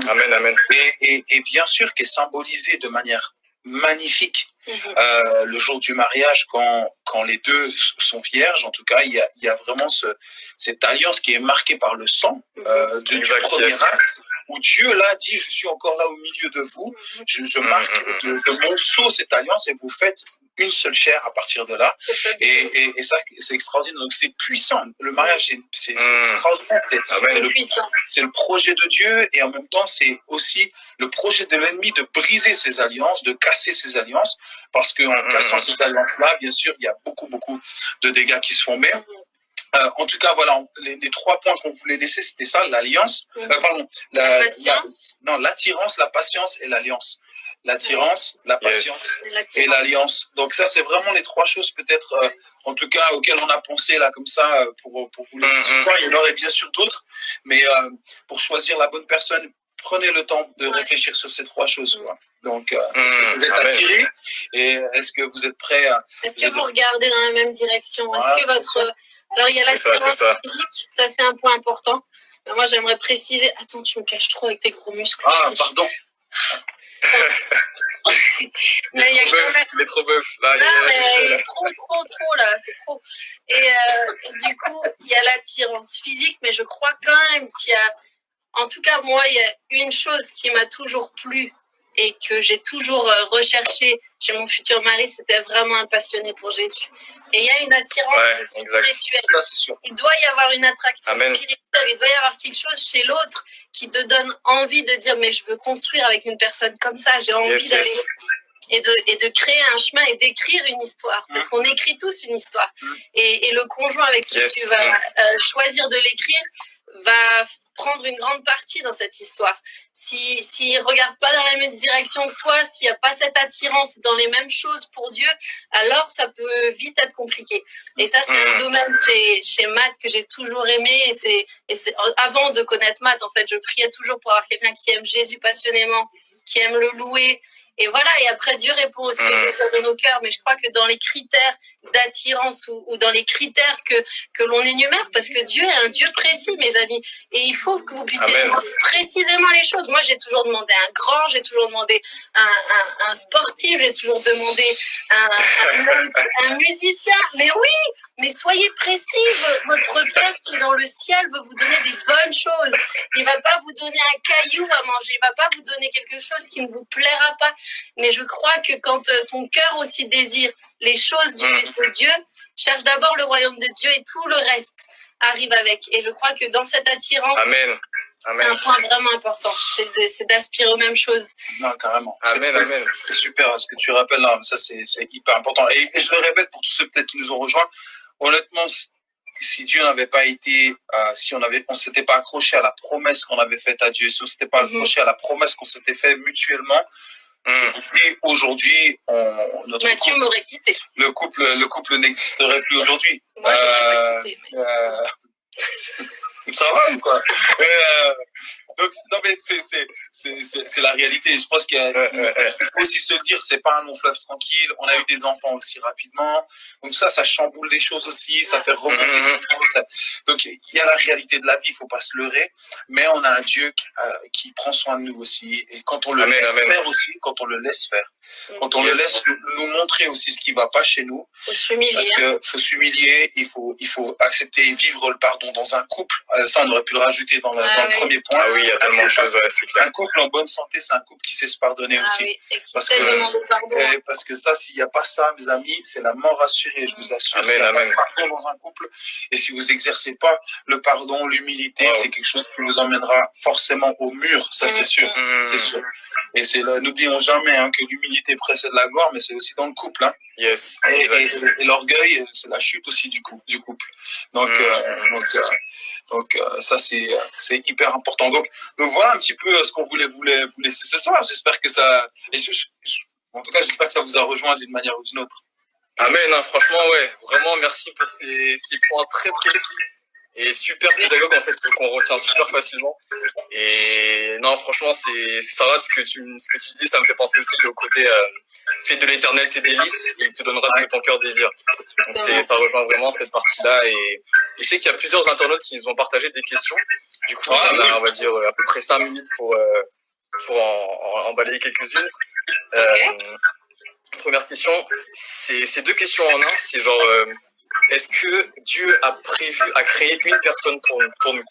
Amen. Et bien sûr, qui est symbolisée de manière magnifique le jour du mariage quand les deux sont vierges. En tout cas, il y a vraiment cette alliance qui est marquée par le sang du premier acte, où Dieu là dit: je suis encore là au milieu de vous, je marque de mon sceau cette alliance et vous faites une seule chair à partir de là. Et ça, c'est extraordinaire. Donc, c'est puissant. Le mariage, c'est extraordinaire. C'est le projet de Dieu et en même temps, c'est aussi le projet de l'ennemi de briser ces alliances, de casser ces alliances. Parce qu'en cassant ces alliances-là, bien sûr, il y a beaucoup de dégâts qui se font. Mais en tout cas, voilà, les 3 points qu'on voulait laisser, c'était ça: l'alliance, la patience. L'attirance, la patience et l'alliance. L'attirance, la patience et l'alliance. Donc ça, c'est vraiment les 3 choses peut-être, en tout cas, auxquelles on a pensé là comme ça pour vous laisser ce soir. Il y en aurait bien sûr d'autres, mais pour choisir la bonne personne, prenez le temps de réfléchir sur ces 3 choses. Quoi. Donc, est-ce que vous êtes attirés et est-ce que vous êtes prêts à... Est-ce que vous regardez dans la même direction? Est-ce que votre... Alors, il y a l'attirance physique, ça c'est un point important. Mais moi, j'aimerais préciser... Attends, tu me caches trop avec tes gros muscles. Ah, pardon. Mais il y a quand même... Il est trop bœuf. Là, il est trop, là, c'est trop. Et du coup, il y a l'attirance physique, mais je crois quand même qu'il y a... En tout cas, moi, il y a une chose qui m'a toujours plu et que j'ai toujours recherché chez mon futur mari, c'était vraiment un passionné pour Jésus. Et il y a une attirance spirituelle. Ça, c'est sûr. Il doit y avoir une attraction spirituelle. Il doit y avoir quelque chose chez l'autre qui te donne envie de dire, mais je veux construire avec une personne comme ça. J'ai envie d'aller... Et de créer un chemin et d'écrire une histoire. Parce qu'on écrit tous une histoire. Et le conjoint avec qui tu vas choisir de l'écrire va prendre une grande partie dans cette histoire. S'il ne regarde pas dans la même direction que toi, s'il n'y a pas cette attirance dans les mêmes choses pour Dieu, alors ça peut vite être compliqué. Et ça, c'est un domaine chez Matt que j'ai toujours aimé. Et c'est avant de connaître Matt, en fait, je priais toujours pour avoir quelqu'un qui aime Jésus passionnément, qui aime le louer. Et voilà, et après Dieu répond aussi aux désirs de nos cœurs, mais je crois que dans les critères d'attirance ou dans les critères que l'on énumère, parce que Dieu est un Dieu précis, mes amis, et il faut que vous puissiez demander précisément les choses. Moi, j'ai toujours demandé un grand, j'ai toujours demandé un sportif, j'ai toujours demandé un musicien, mais oui, mais soyez précis, votre Père qui est dans le ciel veut vous donner des bonnes choses. Il ne va pas vous donner un caillou à manger, il ne va pas vous donner quelque chose qui ne vous plaira pas. Mais je crois que quand ton cœur aussi désire les choses de Dieu, cherche d'abord le royaume de Dieu et tout le reste arrive avec. Et je crois que dans cette attirance, c'est un point vraiment important, c'est d'aspirer aux mêmes choses. Non, carrément. Amen. C'est super ce que tu rappelles là, ça c'est hyper important. Et je le répète pour tous ceux peut-être qui nous ont rejoints, honnêtement, si Dieu n'avait pas été, si on s'était pas accroché à la promesse qu'on avait faite à Dieu, si on s'était pas accroché à la promesse qu'on s'était fait mutuellement, aujourd'hui, Mathieu m'aurait quitté. Le couple n'existerait plus aujourd'hui. Moi, je l'aurais pas quitté. Ça va ou quoi? Donc, non, mais c'est la réalité. Je pense qu'il faut aussi se le dire, c'est pas un long fleuve tranquille. On a eu des enfants aussi rapidement. Donc ça chamboule les choses aussi. Ça fait remonter les choses. Donc, il y a la réalité de la vie. Il faut pas se leurrer. Mais on a un Dieu qui prend soin de nous aussi. Et quand on le laisse faire aussi, quand on le laisse faire, quand on le laisse nous montrer aussi ce qui va pas chez nous. Faut s'humilier. Parce que faut s'humilier, il faut accepter et vivre le pardon dans un couple. Ça, on aurait pu le rajouter dans le premier point. Ah oui, il y a tellement de choses, c'est clair. Un couple en bonne santé, c'est un couple qui sait se pardonner aussi. Oui, et qui sait demander pardon. Parce que ça, s'il n'y a pas ça, mes amis, c'est la mort assurée, je vous assure. Amen. Pardon dans un couple. Et si vous exercez pas le pardon, l'humilité, c'est quelque chose qui vous emmènera forcément au mur. Ça, c'est sûr. C'est sûr. Et n'oublions jamais que l'humilité précède la gloire, mais c'est aussi dans le couple. Yes. Et l'orgueil, c'est la chute aussi du couple. Donc ça, c'est hyper important. Donc voilà un petit peu ce qu'on voulait vous laisser ce soir. J'espère que ça... en tout cas, j'espère que ça vous a rejoint d'une manière ou d'une autre. Amen, franchement, vraiment, merci pour ces points très précis et super pédagogue en fait, qu'on retient super facilement. Et non, franchement, Sarah, ce que tu dis, ça me fait penser aussi au côté fais de l'éternel tes délices et il te donnera ce que ton cœur désire. Donc ça rejoint vraiment cette partie-là. Et je sais qu'il y a plusieurs internautes qui nous ont partagé des questions. Du coup, on va dire à peu près 5 minutes pour en balayer quelques-unes. Première question, c'est 2 questions en un. C'est genre, est-ce que Dieu a prévu à créer une personne pour nous?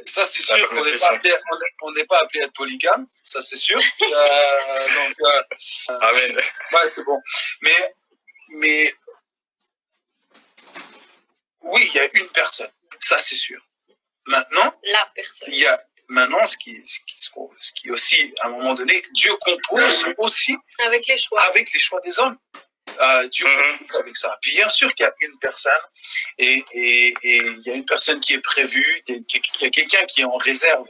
Ça c'est sûr qu'on n'est pas appelé à être polygame, ça c'est sûr. Amen. C'est bon. Mais oui, il y a une personne, ça c'est sûr. Maintenant, la personne. Il y a maintenant ce qui aussi à un moment donné, Dieu compose aussi avec les choix des hommes. Dieu compose avec ça. Bien sûr qu'il y a une personne et il y a une personne qui est prévue, il y a quelqu'un qui est en réserve.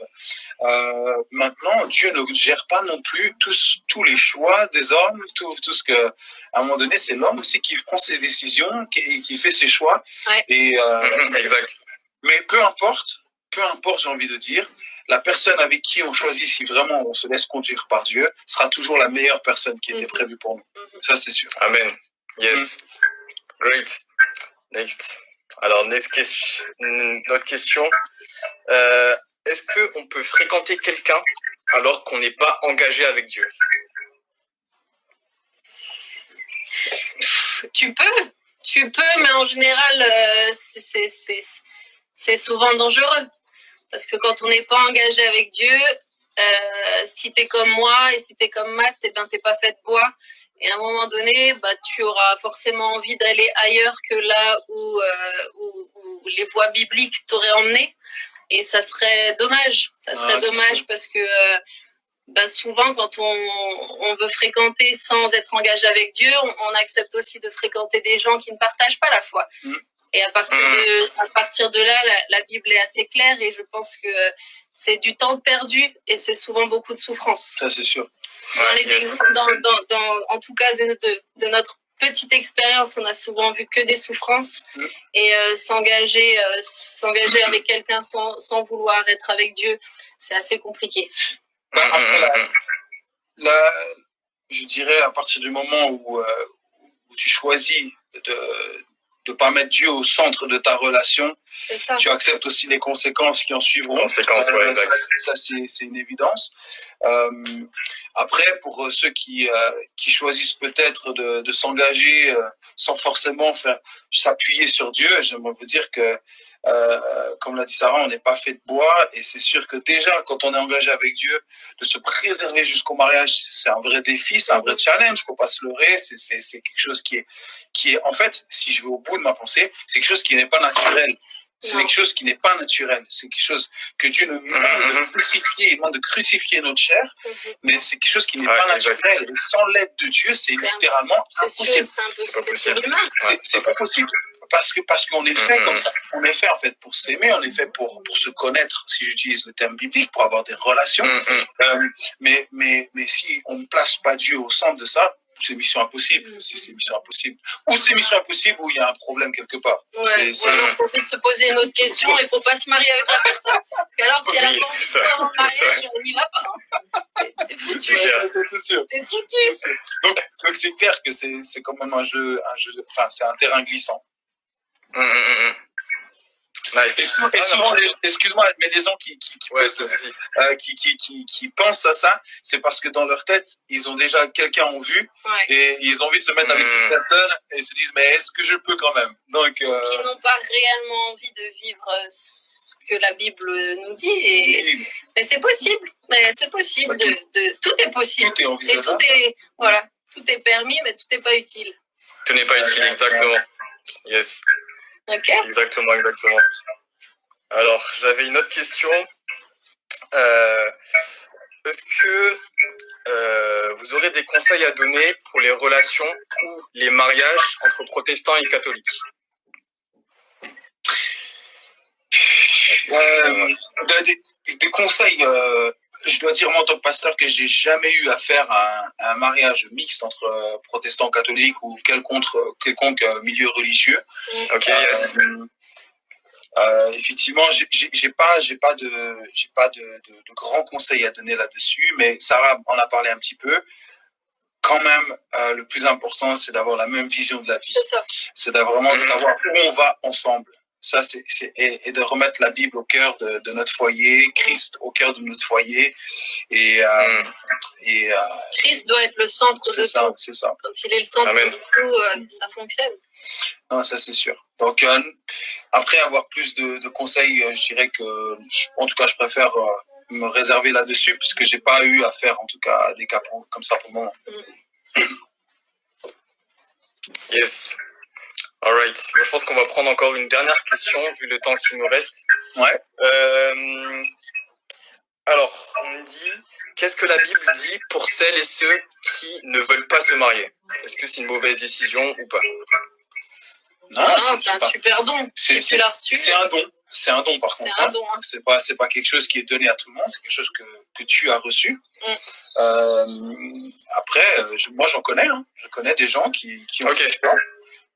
Maintenant, Dieu ne gère pas non plus tous les choix des hommes, tout ce que, à un moment donné, c'est l'homme aussi qui prend ses décisions, qui fait ses choix. Et exact. Mais peu importe, j'ai envie de dire, la personne avec qui on choisit, si vraiment on se laisse conduire par Dieu, sera toujours la meilleure personne qui était prévue pour nous. Ça, c'est sûr. Amen. Yes. Great. Next. Alors, notre question. est-ce qu'on peut fréquenter quelqu'un alors qu'on n'est pas engagé avec Dieu? Tu peux, mais en général, c'est souvent dangereux. Parce que quand on n'est pas engagé avec Dieu, si tu es comme moi et si tu es comme Matt, eh ben, tu n'es pas fait de bois. Et à un moment donné, bah, tu auras forcément envie d'aller ailleurs que là où les voies bibliques t'auraient emmené. Et ça serait dommage. Ça serait dommage parce que bah, souvent, quand on veut fréquenter sans être engagé avec Dieu, on accepte aussi de fréquenter des gens qui ne partagent pas la foi. Et à partir de là, la Bible est assez claire et je pense que c'est du temps perdu et c'est souvent beaucoup de souffrance. Ça, c'est sûr. En tout cas, de notre petite expérience, on a souvent vu que des souffrances et s'engager avec quelqu'un sans vouloir être avec Dieu, c'est assez compliqué. Là, je dirais à partir du moment où tu choisis de pas mettre Dieu au centre de ta relation, tu acceptes aussi les conséquences qui en suivront. Conséquences, exact. Ça c'est une évidence. Après, pour ceux qui choisissent peut-être de s'engager sans forcément s'appuyer sur Dieu, j'aimerais vous dire que, comme l'a dit Sarah, on n'est pas fait de bois et c'est sûr que déjà, quand on est engagé avec Dieu, de se préserver jusqu'au mariage, c'est un vrai défi, c'est un vrai challenge, faut pas se leurrer, c'est quelque chose qui est, en fait, si je vais au bout de ma pensée, c'est quelque chose qui n'est pas naturel. C'est quelque chose qui n'est pas naturel. C'est quelque chose que Dieu nous demande de crucifier. Il demande de crucifier notre chair, mais c'est quelque chose qui n'est pas naturel. Et sans l'aide de Dieu, c'est littéralement impossible. C'est pas possible. Parce qu'on est fait comme ça. On est fait en fait pour s'aimer, on est fait pour se connaître, si j'utilise le terme biblique, pour avoir des relations. Mais si on ne place pas Dieu au centre de ça, c'est mission impossible. C'est mission impossible. Ou c'est mission impossible où il y a un problème quelque part. Il faut se poser une autre question. Il ne faut pas se marier avec la personne. Parce qu'alors, si elle a pas envie de mariage, on n'y va pas. T'es foutu. C'est sûr. T'es foutu. Donc c'est clair que c'est quand même un jeu, enfin c'est un terrain glissant. Nice. Et souvent, excuse-moi, mais les gens qui pensent à ça, c'est parce que dans leur tête, ils ont déjà quelqu'un en vue et ils ont envie de se mettre avec cette personne et se disent mais est-ce que je peux quand même? Donc qui n'ont pas réellement envie de vivre ce que la Bible nous dit. Mais c'est possible. Tout est possible. Tout est envisageable. Et tout est permis, mais tout n'est pas utile. Tout n'est pas utile, exactement. Yes. Ok. Exactement. Alors, j'avais une autre question. Est-ce que vous aurez des conseils à donner pour les relations ou les mariages entre protestants et catholiques? Des conseils, je dois dire moi en tant que pasteur que j'ai jamais eu à faire un mariage mixte entre protestants catholiques ou quelconque milieu religieux. Ok, yes. Effectivement, j'ai pas de grands conseils à donner là-dessus, mais Sarah en a parlé un petit peu. Quand même, le plus important, c'est d'avoir la même vision de la vie. C'est ça. C'est vraiment de savoir où on va ensemble. Ça, et de remettre la Bible au cœur de notre foyer, Christ au cœur de notre foyer. Christ doit être le centre de tout. C'est ça. Quand il est le centre de tout, ça fonctionne. Non, ça c'est sûr. Donc, après avoir plus de conseils, je dirais que, en tout cas, je préfère me réserver là-dessus, puisque j'ai pas eu à faire, en tout cas, des cas comme ça pour le moment. Yes. Alright. Je pense qu'on va prendre encore une dernière question, vu le temps qu'il nous reste. Ouais. Alors, on me dit, qu'est-ce que la Bible dit pour celles et ceux qui ne veulent pas se marier? Est-ce que c'est une mauvaise décision ou pas? Non, c'est un super don. Si tu l'as reçu. C'est un don. C'est un don par contre. C'est un don. C'est pas quelque chose qui est donné à tout le monde. C'est quelque chose que tu as reçu. Après, moi j'en connais. Je connais des gens qui ont fait le choix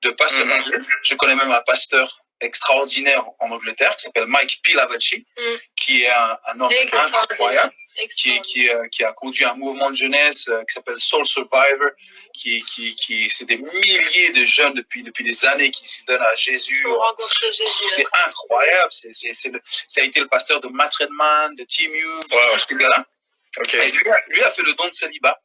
de pas se marier. Je connais même un pasteur extraordinaire en Angleterre qui s'appelle Mike Pilavacci, qui est un homme incroyable. qui a conduit un mouvement de jeunesse qui s'appelle Soul Survivor, c'est des milliers de jeunes depuis des années qui se donnent à Jésus. C'est incroyable. Ça a été le pasteur de Matredman, de Team Youth, ce gars-là. Okay. Et lui a fait le don de célibat.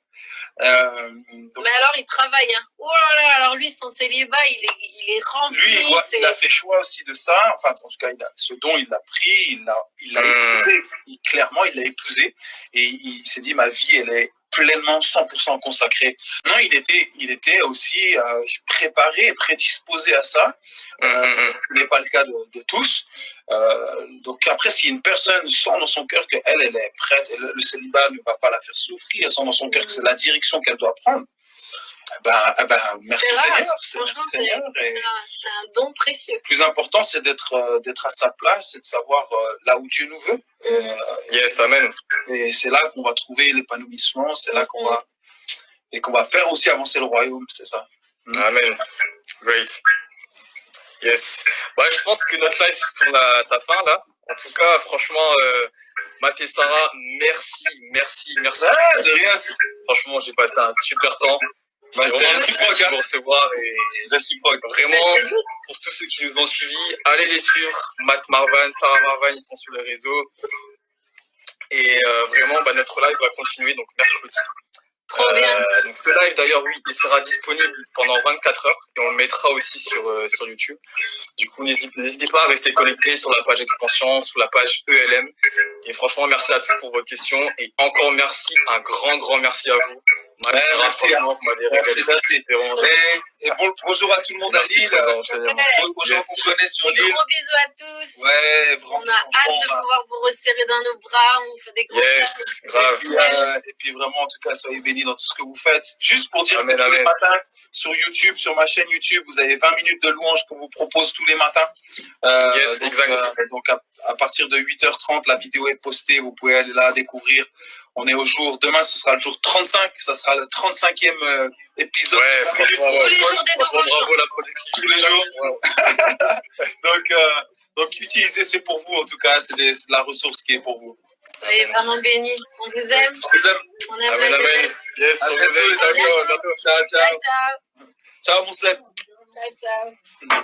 Mais alors il travaille, hein. Oh là là, alors lui son célibat il est rempli. Lui il a fait choix aussi de ça, enfin en tout cas ce don il l'a pris, il l'a épousé, clairement il l'a épousé et il s'est dit ma vie elle est pleinement 100% consacrée. Non, il était aussi préparé, prédisposé à ça. Ce n'est pas le cas de tous. Donc après, si une personne sent dans son cœur qu'elle est prête, et le célibat ne va pas la faire souffrir, elle sent dans son cœur que c'est la direction qu'elle doit prendre, merci Seigneur. C'est un don précieux. Le plus important, c'est d'être à sa place et de savoir là où Dieu nous veut. Yes, amen. Et c'est là qu'on va trouver l'épanouissement, c'est là qu'on va faire aussi avancer le royaume, c'est ça. Amen. Great. Yes. Ouais, je pense que notre live est sur sa fin là. En tout cas, franchement, Matt et Sarah, merci. De rien. Franchement, j'ai passé un super temps. C'est vraiment réciproque de vous recevoir et réciproque. Vraiment, pour tous ceux qui nous ont suivis, allez les suivre. Matt Marvan, Sarah Marvan, ils sont sur les réseaux. Et vraiment, notre live va continuer donc mercredi. Donc ce live d'ailleurs, oui, il sera disponible pendant 24 heures et on le mettra aussi sur YouTube. Du coup, n'hésitez pas à rester connectés sur la page Expansion, sur la page ELM. Et franchement, merci à tous pour vos questions et encore merci, un grand merci à vous. Merci. Et bonjour à tout le monde à Lille. Aux gens qu'on connaît sur l'île. Gros bisous à tous. Ouais, on a hâte de pouvoir vous resserrer dans nos bras. On vous fait des gros bisous. Grave. Et puis vraiment, en tout cas, soyez bénis dans tout ce que vous faites. Juste pour dire que tous les matins, sur YouTube, sur ma chaîne YouTube, vous avez 20 minutes de louange qu'on vous propose tous les matins. Donc à partir de 8h30, la vidéo est postée. Vous pouvez aller là découvrir. On est au jour, demain ce sera le jour 35, ça sera le 35e épisode. Ouais, franchement, tous les jours des nouveaux jours. Bravo la production. Tous les jours. Donc utilisez, c'est pour vous en tout cas, c'est de la ressource qui est pour vous. Soyez vraiment bénis. On vous aime. On aime amen, amen. Yes, on vous aime. Ciao. Ciao. Ciao mon Seb. Ciao.